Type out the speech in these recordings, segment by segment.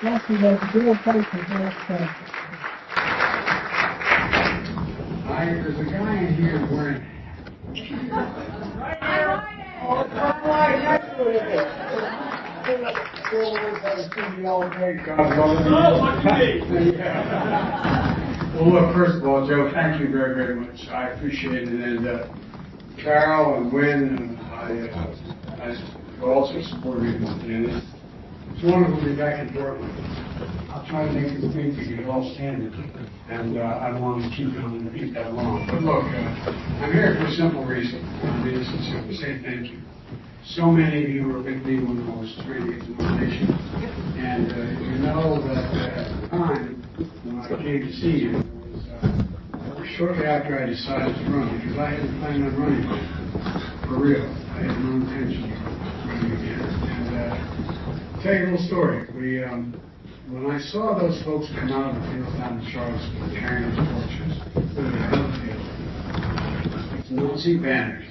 Thank you, there's a good place for this. There's a guy in here wearing. Right here. Oh, it's right next to it. Well, look, first of all, Joe, thank you very, very much. I appreciate it. And Carol and Gwen, and I also support you. And it's wonderful to be back in Portland. I'll try to make it quick to get all standard. And I don't want to keep it on repeat that long. But look, I'm here for a simple reason. I'm being sincere to say thank you. So many of you were with me when I was trying to get the nomination. And you know that at the time, when I came to see you, it was shortly after I decided to run, because I hadn't planned on running for real. I had no intention of running again. And I'll tell you a little story. When I saw those folks come out of the field down in Charlottesville carrying those torches, announcing banners,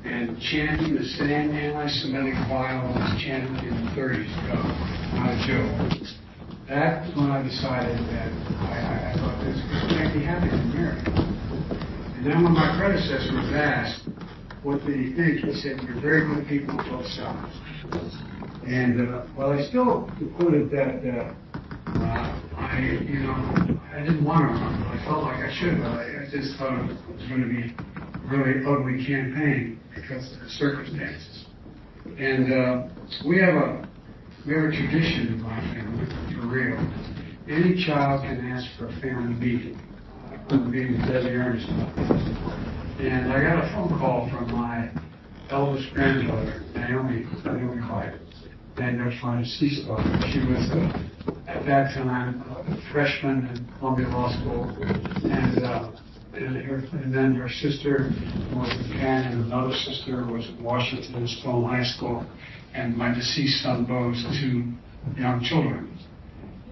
and chanting the same anti-Semitic violence chanted in the 30s ago, not a joke. That's when I decided that I thought this can't be happening in America. And then when my predecessor was asked, what did he think? He said, you're very good people on both sides. And, well, I still concluded that I didn't want to run. I felt like I should, but I just thought it was going to be a really ugly campaign because of the circumstances. And we have a tradition in my family, for real. Any child can ask for a family meeting. I'm being deadly earnest about this. And I got a phone call from my eldest granddaughter, Naomi White. And they're trying to see stuff. She was, at that time, a freshman at Columbia Law School, and then her sister was in Penn, and another sister was at Washington Stone High School, and my deceased son Bo's two young children.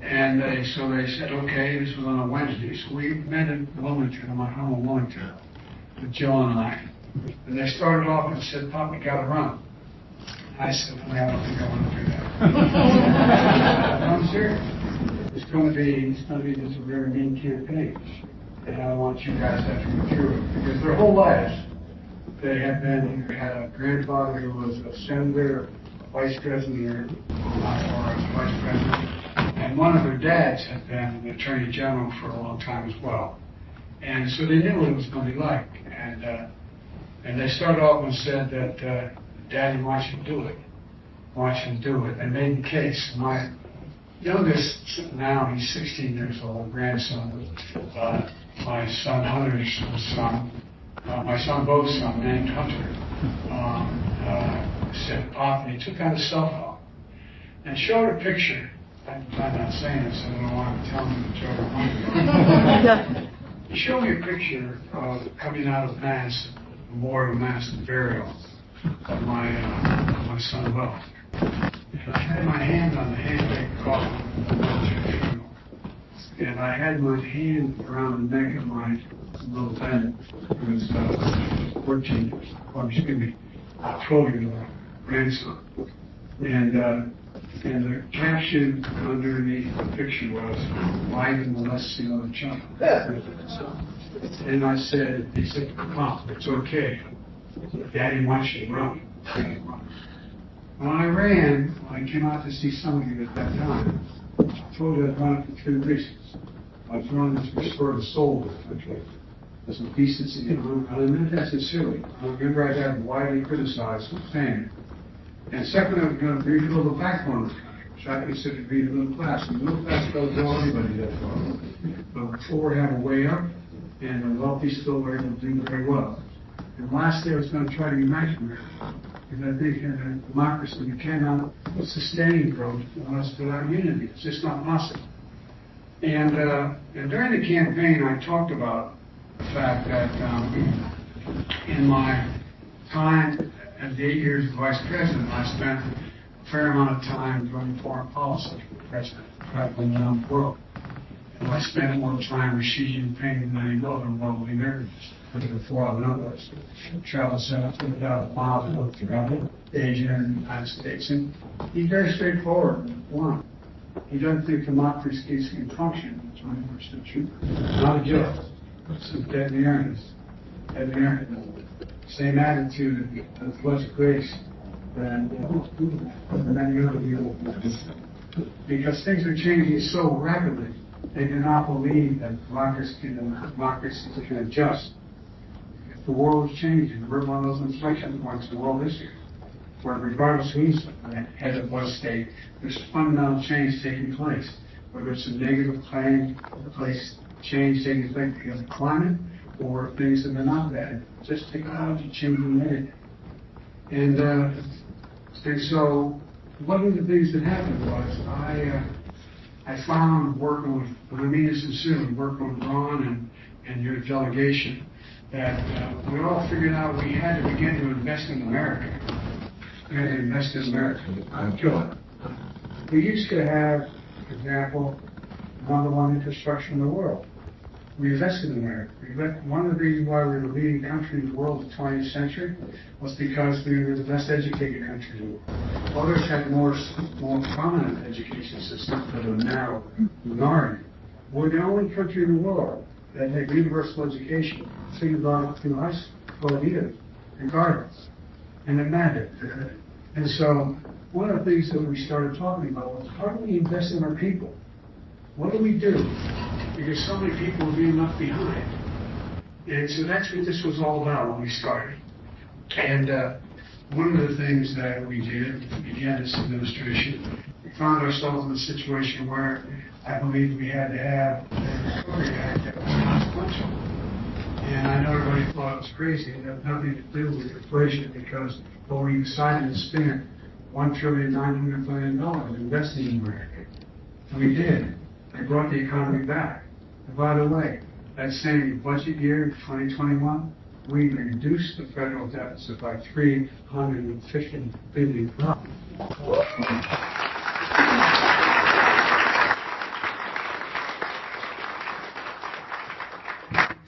And so they said, okay, this was on a Wednesday, so we met in Wilmington, my home in Wilmington, with Joe and I. And they started off and said, Pop, you gotta run. I said, well, I don't think I want to do that. I'm serious. It's going to be just a very mean campaign. And I want you guys to have to go through it. Because their whole lives, they had a grandfather who was a senator, a vice president, or vice president. And one of their dads had been an attorney general for a long time as well. And so they knew what it was going to be like. And they started off and said that, Daddy, watch him do it. Watch him do it. And made the case. My youngest, now he's 16 years old, grandson, my son Hunter's son, my son Bo's son, named Hunter, said, Pop, and he took out his cell phone and showed a picture. I'm not saying this, I don't want to tell him to show her. He showed me a picture of coming out of Mass, Memorial Mass and Burial of my son Will. I had my hand on the handbrake coffin of the military funeral. And I had my hand around the neck of my little Ben, who was 12-year-old grandson. And the caption underneath the picture was, why didn't molest the other child? And I said, he said, Mom, it's okay. Daddy wants you to run. When I ran, I came out to see some of you at that time. I told you I'd run it for 3 reasons. I was running to restore the soul of the country. There's some decency, and I meant that sincerely. I remember I got widely criticized for saying it. And second, I was going to rebuild the backbone of the country, which I consider to be the middle class. The middle class doesn't go anybody that far. But the poor have a way up, and the wealthy still are able to do very well. And lastly, I was going to try to unite America. Because I think in a democracy, you cannot sustain growth unless without unity. It's just not possible. And during the campaign, I talked about the fact that in my time as 8 years as vice president, I spent a fair amount of time doing foreign policy for the president, traveling around the world. And I spent more time with Xi Jinping than any other world leader. Before I went over, I traveled 700,000 miles throughout Asia and the United States. And he's very straightforward and blunt. He doesn't think democracies can function in the 21st century. Not a joke. Some dead in the earnest. Dead in the earnest. Same attitude of West Grace than many other people. Because things are changing so rapidly, they do not believe that democracies can adjust. If the world is changing, we're one of those inflection points in world history, where regardless who's head of one state, there's fundamental change taking place. Whether it's a negative change taking place because of climate, or things that are not bad, just technology changing everything. And so one of the things that happened was I found working with, and I mean this sincerely, working with Ron and your delegation, that we all figured out we had to begin to invest in America. We had to invest in America. We used to have, for example, number one infrastructure in the world. We invested in America. One of the reasons why we were the leading country in the world in the 20th century was because we were the best educated country in the world. Others had more prominent education systems for the narrow minority. We're the only country in the world that had universal education, kindergarten through high school, regardless. And it mattered. And so one of the things that we started talking about was, how do we invest in our people? What do we do? Because so many people are being left behind. And so that's what this was all about when we started. And one of the things that we did, began this administration, we found ourselves in a situation where I believe we had to have a recovery act that was consequential. And I know everybody thought it was crazy. It had nothing to do with inflation, because we decided to spend $1.9 trillion investing in America. And we did. It brought the economy back. And by the way, that same budget year, 2021, we reduced the federal deficit by $350 billion.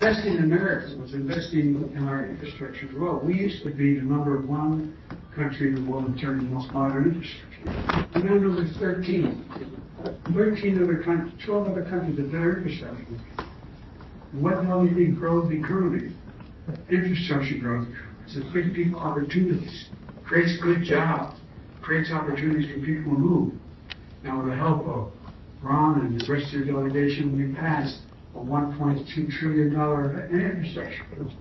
Investing in America was investing in our infrastructure as well. We used to be the number one country in the world in terms of most modern infrastructure. We're now number 13. 13 other countries, 12 other countries have better infrastructure. What do we think grows the economy? Infrastructure growth. It's gives people opportunities, creates good jobs, creates opportunities for people to move. Now, with the help of Ron and the rest of your delegation, we passed a $1.2 trillion infrastructure bill.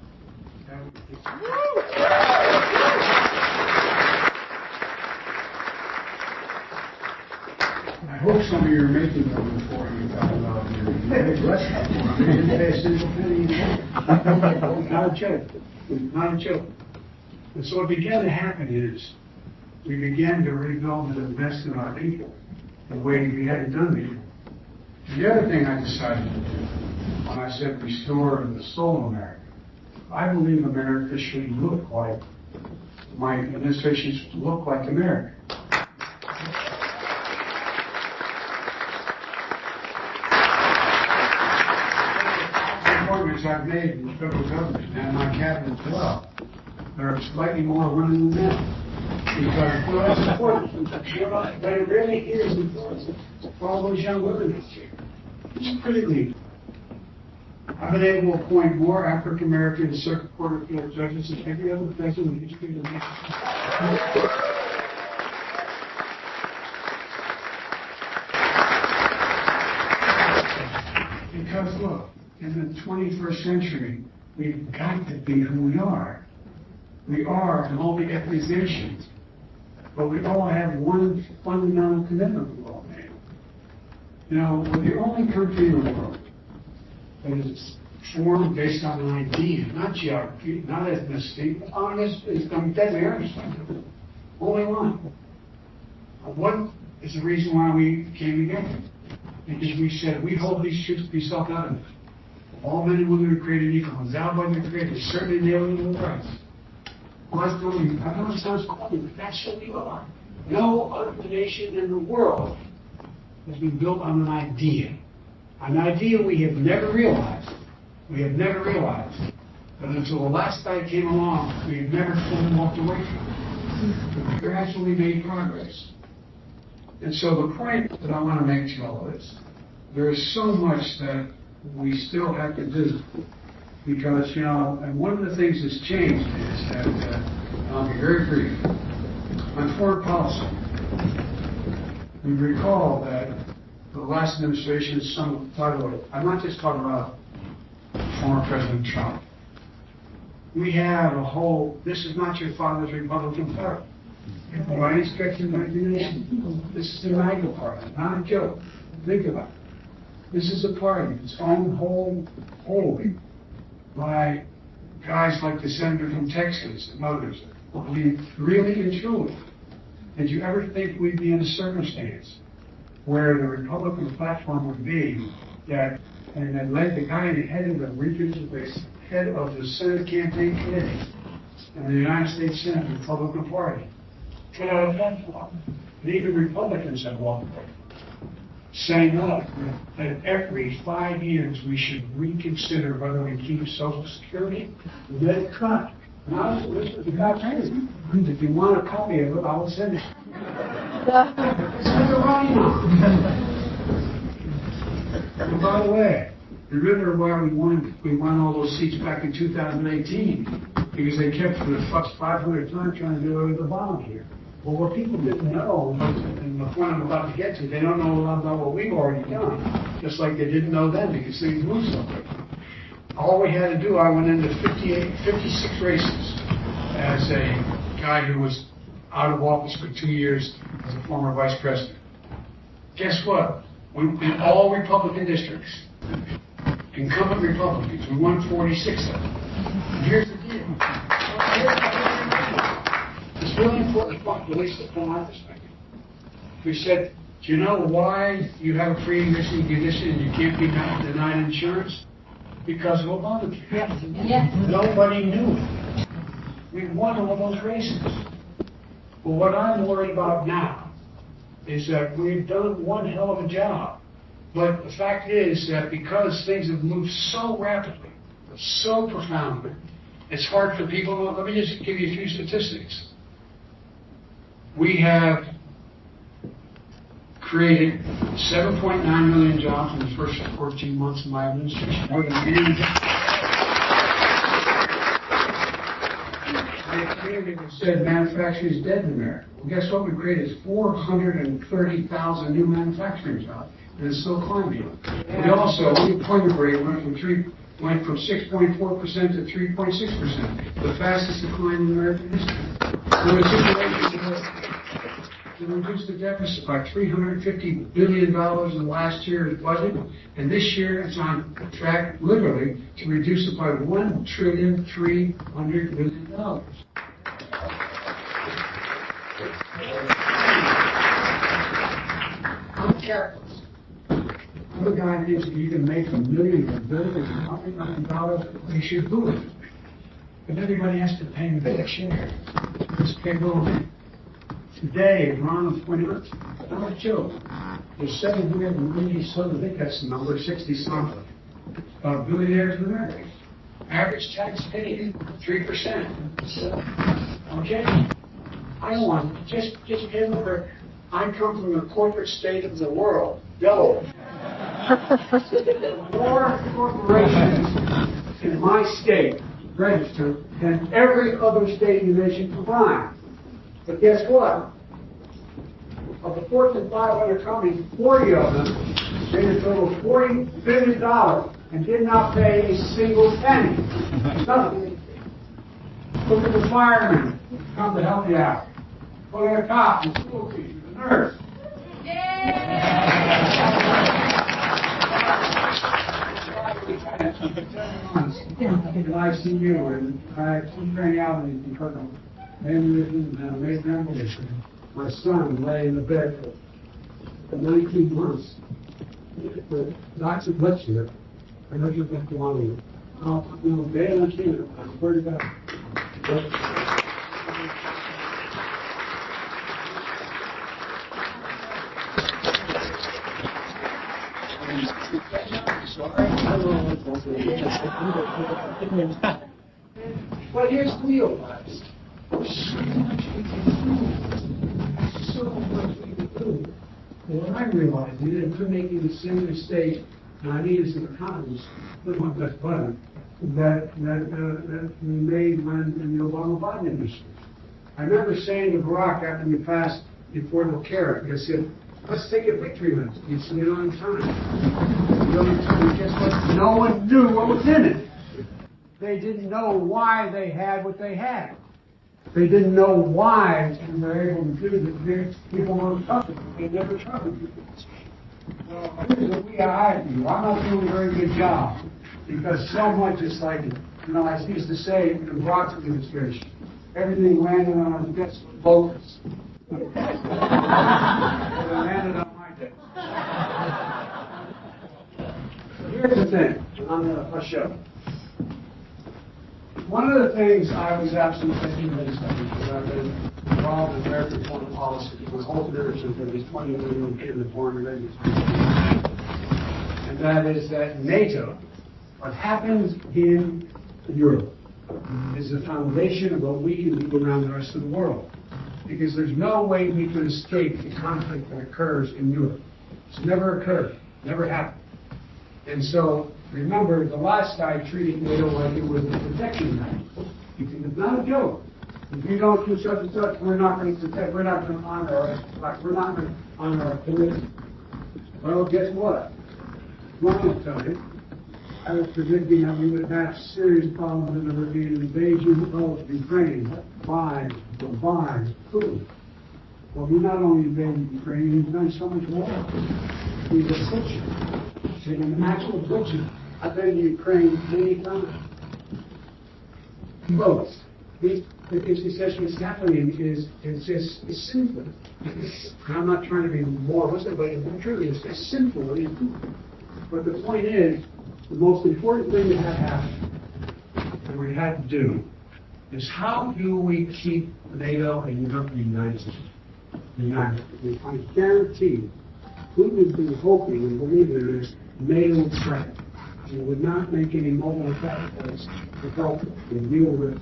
I hope some of you are making more than $400,000 a year. Less than $400,000. You didn't pay a single penny. Not a joke. Not a joke. And so what began to happen is we began to rebuild and invest in our people the way we hadn't done before. The other thing I decided to do, when I said restore the soul of America, I believe America should look like, my administration should look like America. Appointments I've made in the federal government and my cabinet as well, there are slightly more women than men. Because, well, that's important. But it really is important for all those young women out here. It's critically. I've been able to appoint more African American circuit court of appeal judges than every other president in the history of the nation. Because look, in the 21st century, we've got to be who we are. We are an multi-ethnic nation, but we all have one fundamental commitment to all men. You know, we're the only country in the world that is formed based on an idea, not geography, not ethnicity. I'm deadly earnest on that. Only one. What is the reason why we came together? Because we said we hold these truths to be self-evident. All men and women are created equal. Endowed by their Creator, certain inalienable rights. I know it sounds corny, but that's what we are. No other nation in the world has been built on an idea. An idea we have never realized. We have never realized. But until the last guy came along, we have never fully walked away from it. We gradually made progress. And so the point that I want to make to you all is, there is so much that we still have to do. Because, you know, and one of the things that's changed is that, I'll be very brief, on foreign policy, we recall that the last administration, by the way, I'm not just talking about former President Trump. We have a whole, this is not your father's Republican Party. By any stretch of imagination, this is the MAGA Party, not a joke. Think about it. This is a party that's owned wholly by guys like the senator from Texas and others who believe really and truly. Did you ever think we'd be in a circumstance where the Republican platform would be that, and then led the guy head of the regions, the head of the Senate campaign committee in the United States Senate Republican Party, put out a platform, and even Republicans have walked away, saying that every 5 years we should reconsider whether we keep Social Security, let it cut. Now, listen to God's truth. If you want a copy of it, I will send it. That's what they're running on. And by the way, remember why we won all those seats back in 2018? Because they kept for the 500th time trying to do it with the bomb here. Well, what people didn't know, and the point I'm about to get to, they don't know a lot about what we've already done, just like they didn't know then because things moved so quickly. All we had to do, I went into 56 races as a guy who was out of office for 2 years as a former vice president. Guess what? In all Republican districts, incumbent Republicans, we won 46 of them. And here's the deal. It's really important, at least from my perspective. We said, do you know why you have a pre-existing condition and you can't be denied insurance? Because of Obamacare. Yes. Nobody knew it. We won all those races. But what I'm worried about now is that we've done one hell of a job. But the fact is that because things have moved so rapidly, so profoundly, it's hard for people. Let me just give you a few statistics. We have created 7.9 million jobs in the first 14 months of my administration. More than a million jobs. They said manufacturing is dead in America. Well, guess what? We created 430,000 new manufacturing jobs, and it's still climbing. We also, unemployment rate went from 6.4% to 3.6%, the fastest decline in American history. We're in a situation to reduce the deficit by $350 billion in last year's budget, and this year it's on track, literally, to reduce it by $1.3 trillion. I'm a capitalist. I'm a guy who thinks if you can make $1 million or $1 billion, you should do it. But everybody has to pay me their share. It's payroll. Today, Ron pointed out, not a joke. There's 780 some, I think that's the number, 60-something billionaires in America. Average tax paid 3%. Okay? I don't want just remember, I come from the corporate state of the world, Delaware. More corporations in my state registered than every other state in the nation combined. But guess what? Of the Fortune 500 companies, 40 of them made a total of $40 billion and did not pay a single penny. Nothing. Look at the firemen who come to help you out. Look at the cops, the school teachers, the nurse. In ICU, and I keep training out in Kirkland. My son lay in the bed for 19 months. The doctor bless you. I know you've been wanting it. Day and night, I swear to God. But here's the deal, guys. So much we can do. What I realized is that we're making the same mistake, and I need some economists, put my best button, that we made when in the Obama Biden administration. I remember saying to Barack after we passed the Affordable Care Act, I said, let's take a victory lap. You see it on time. You know, guess what? No one knew what was in it. They didn't know why they had what they had. They didn't know why we were able to do that. People weren't covered. They never covered. Well, here's what I do. I'm not doing a very good job because so much is like, you know, I used to say in the Barack administration, everything landed on our desk with locusts. But it landed on my desk. Here's the thing, and I'm going to hush up. One of the things I was absolutely convinced of, because I've been involved in American foreign policy for whole leadership for these 20 million people in foreign relations, and that is that NATO, what happens in Europe, is the foundation of what we can do around the rest of the world. Because there's no way we can escape the conflict that occurs in Europe. It's never occurred, never happened. And so, remember, the last guy treated NATO like it was a protection mechanism. It's not a joke. If you don't do such and such, we're not going to protect, we're not going to honor our commitment. Well, guess what? Long time, I was predicting that we would have serious problems and there would be an invasion of Ukraine by food. Well, he not only invaded Ukraine, he's done so much more. He's a butcher. He's an actual butcher. I've been to Ukraine many times. Both. The succession is happening is simple. I'm not trying to be moralistic, but it's true. It's simple. But the point is, the most important thing that had happened, and we had to do, is how do we keep NATO and Europe united? I guarantee Putin has been hoping and believing in this NATO threat. He would not make any mobile sacrifice to help and deal with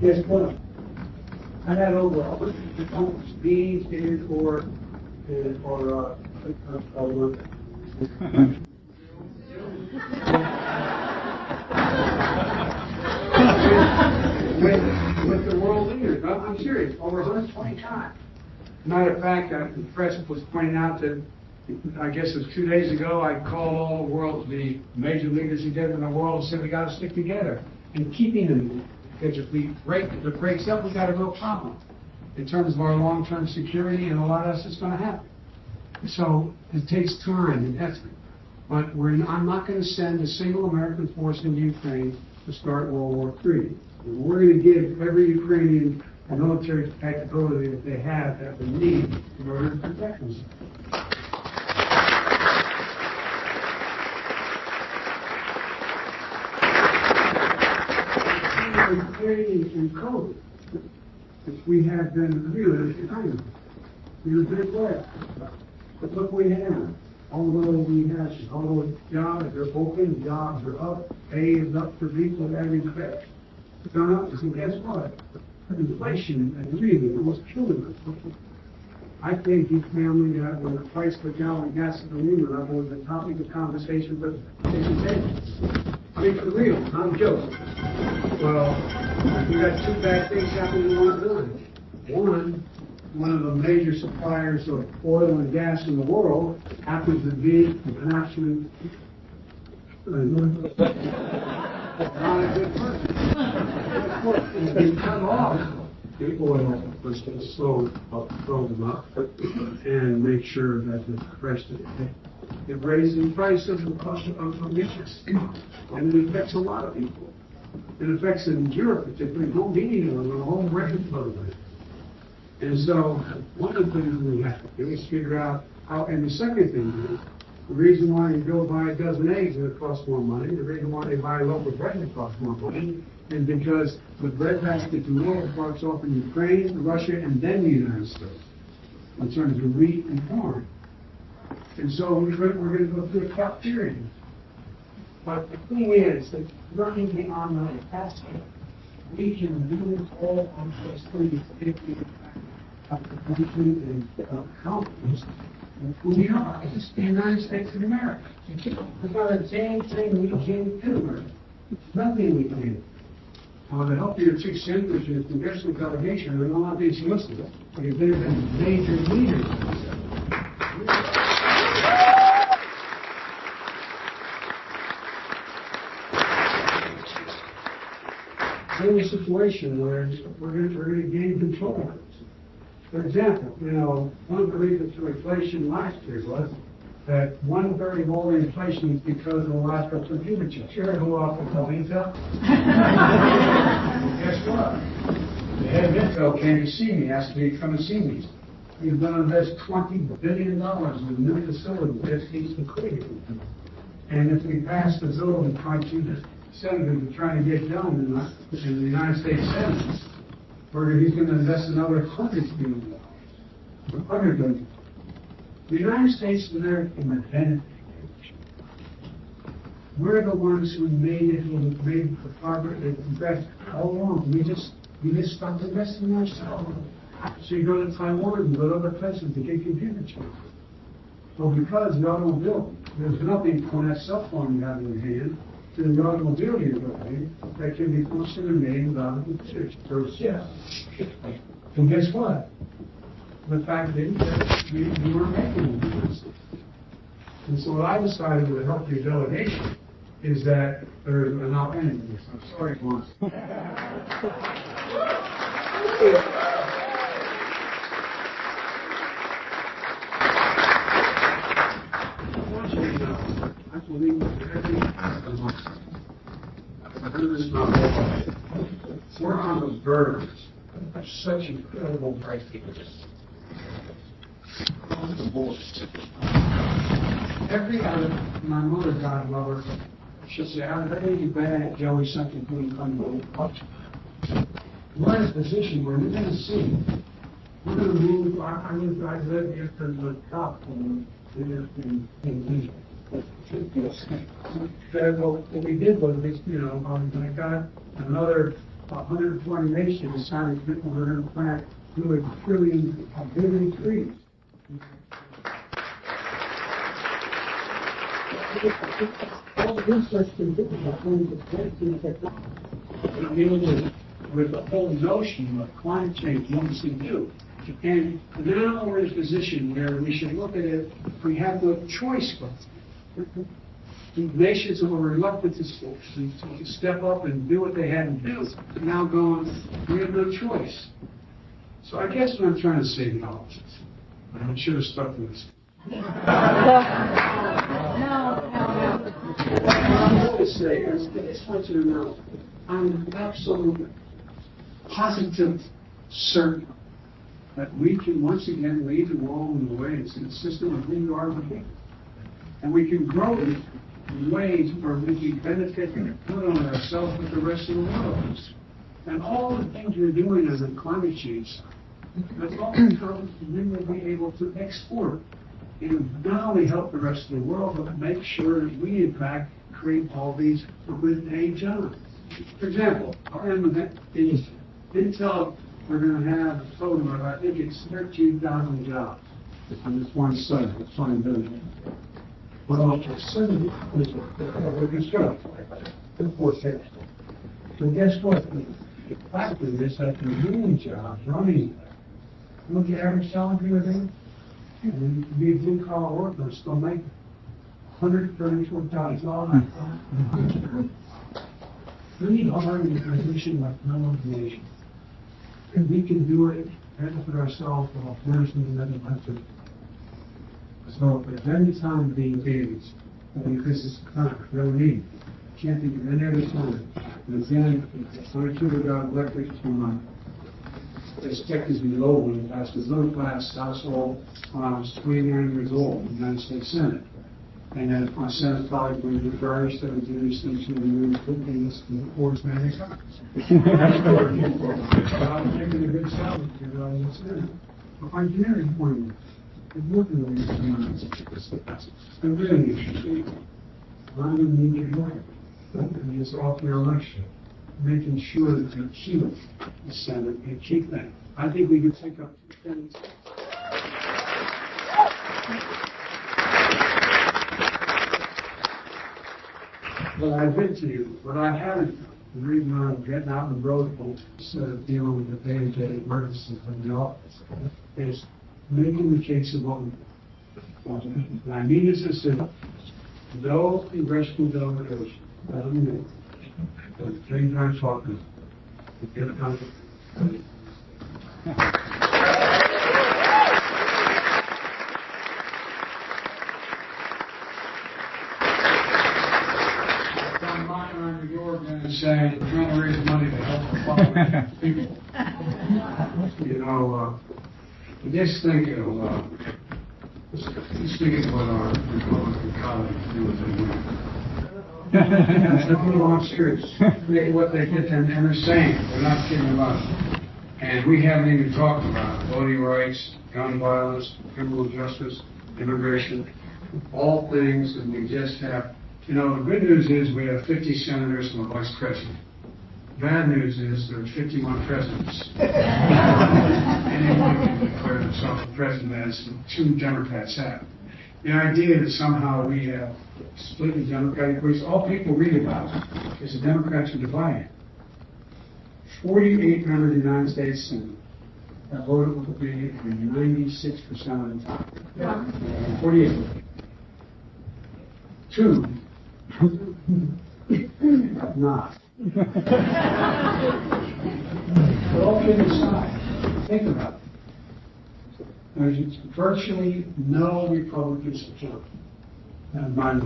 guess what? I had over 100 bees in or with the world leaders. I'm serious, over 120 times. Matter of fact, the press was pointing out that, I guess it was 2 days ago, I called all the world, the major leaders together in the world and said we got to stick together and keeping them. Because if it breaks up, we got a real problem in terms of our long-term security, and a lot of this is going to happen. So it takes time and effort. But I'm not going to send a single American force into Ukraine to start World War III. We're going to give every Ukrainian a military capability that they have that they need in order to protect themselves. In COVID, which we have been really kind. We were very glad. But look what we have. Although we have all the jobs are open, jobs are up, pay is up for people in every respect. It's gone up, so guess what? Inflation and really was killing us. I think each family when the price per gallon of gasoline went up was the topic of conversation for days. I mean, for real, not a joke. Well, we got two bad things happening at one. One of the major suppliers of oil and gas in the world happens to be an absolute not a good person. It's been cut off. The oil was going to slow them up and make sure that the price it raises the price of the cost of interest. And it affects a lot of people. It affects in Europe, particularly home heating or home rental program. And so one of the things we have to do is figure out how, and the second thing is, the reason why you go buy a dozen eggs and it costs more money, the reason why they buy a loaf of bread and it costs more money, is because the bread basket in the world starts off in Ukraine, Russia, and then the United States, in terms of wheat and corn. And so we're going to go through a tough period. But the thing is that running beyond the capacity, we can do all of those things if we have the country and accomplish who we are. It's the United States of America. There's not a damn thing we can't do. Nothing we can do. To help you to fix interest in the congressional delegation, there are not these listed. Because they've been major leaders. In a situation where we're going to gain control. For example, one of the reasons for inflation last year was that 1/3 of all the inflation is because of the lack of computer chips. You heard who off the Intel? Guess what? The head of Intel came to see me, asked me to come and see me. He's going to invest $20 billion in new facilities that he's included. And if we pass the bill and try to senators are trying to get done in the United States Senate, he's going to invest another $100 billion. $100 billion. The United States of America invented education. We're the ones who made it, who made the progress, invest all along. We just stopped investing in ourselves. So you go to Taiwan and go to other places to get computer chips. Well, because the automobile, there's nothing on that cell phone you have in your hand, to the automobile you're driving that can be functionally made without the chips. And guess what? The fact is that we weren't making this. And so what I decided to help your delegation is that there's an opportunity. I'm sorry, Lawrence. I believe we're on the verge of such incredible breakthroughs. Every other, my mother, God love her, she'll say, I'm very bad, Joey, something couldn't come to. We're in a position where we're going to see. We're going to move. I live after the top and what we did was, I got another 120 nations decided that we're going to plant 2 billion trees. All the research can do with the whole notion of climate change, what we can do. And now we're in a position where we should look at it, we have no choice but the nations who were reluctant to step up and do what they had to do are now going, we have no choice. So I guess what I'm trying to say now, I should have stuck with this. I want to say, I just want you to know, I'm absolutely positive, certain that we can once again lead the world in a way that's consistent with who we are as a people. And we can grow it in ways where we can benefit and put on ourselves with the rest of the world. And all the things we're doing as a climate change, that's all because we will be able to export and not only help the rest of the world, but make sure that we, in fact, create all these good-paying jobs. For example, Intel, we're going to have a total of, I think it's 13,000 jobs on this one site, it's $20 billion. Well, certainly, we're construction, of course, so guess what? The fact of this, that we're doing jobs, running, look at average salary with them. You can be a blue-collar worker and still make $134,000. We are in a position like no other nation. And we can do it and for ourselves while flourishing in other countries. So if there's any time being babies, because it's time, really need. Can't think of any other time. And again, I too got electric from expected to be low when I passed the middle class household when I was 29 years old in the United States Senate. And then my Senate colleague when we were very started to do these things to the new things in the poorest man in Congress. I was making a good salary in the Senate. But my engineering point is working with these things. And really, I'm going to need your help. And it's off your election. making sure that we keep the Senate and keep that. I think we could take up 10. Well, I've been to you, but I haven't. The reason I'm getting out on the road instead of dealing with the day-to-day emergencies in the office is making the case of what we want. And I mean this as simple. No congressional delegation, doesn't mean but 3 times talking to get a country. I'm knocking on the door again and saying, we're trying to raise money to help the following people. You know, just think of what our Republican colleagues do with their money. I'm serious. What they get them, and they're saying, they're not kidding about it. And we haven't even talked about voting rights, gun violence, criminal justice, immigration, all things that we just have. You know, the good news is we have 50 senators and a vice president. Bad news is there are 51 presidents. Anyone can declare themselves a president, as 2 Democrats have. The idea that somehow we have split the Democratic race, all people read about is the Democrats are divided. 48 members of the United States Senate have voted with the 96% of the time. 48. 2 have not. But all kidding aside, think about it. There's virtually no Republican support. And my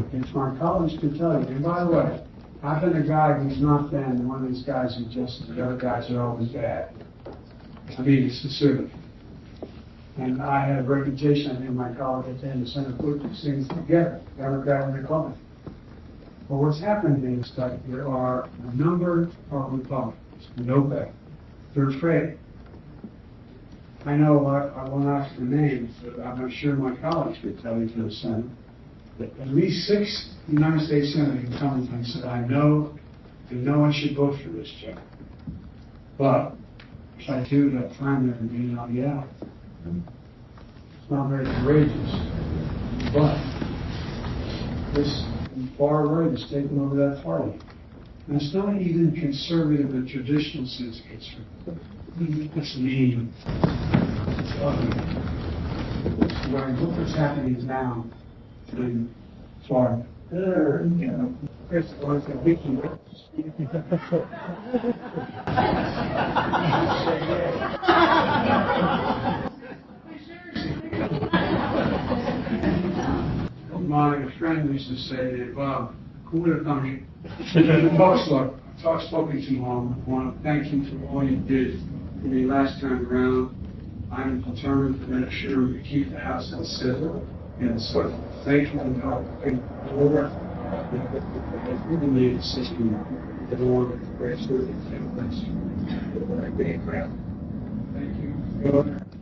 colleagues can tell you. And by the way, I've been a guy who's not been one of these guys who just, the other guys are always bad. I mean, it's specific. And I have a reputation, I think my colleagues in the Senate put these things together, Democrat and Republican. But what's happened is that there are a number of Republicans, no better. They're afraid. I know I won't ask the names, but I'm sure my colleagues could tell you for the Senate that at least 6 United States senators have come and said, I know, and no one should vote for this job. But if I do that time there, you know, yeah, it's not very courageous. But this far right is taking over that party. And it's not even conservative in the traditional sense of concern. It's mean. It's ugly. Look what's happening now in Florida. You know, it's like a wiki. My friend used to say that, Bob, who would have done it? I've spoken to him. I want to thank him for all you did for me last time around. I'm determined to make sure we keep the house in civil. And so, thank you for helping over. We need a system that will work for the rest of the Thank you.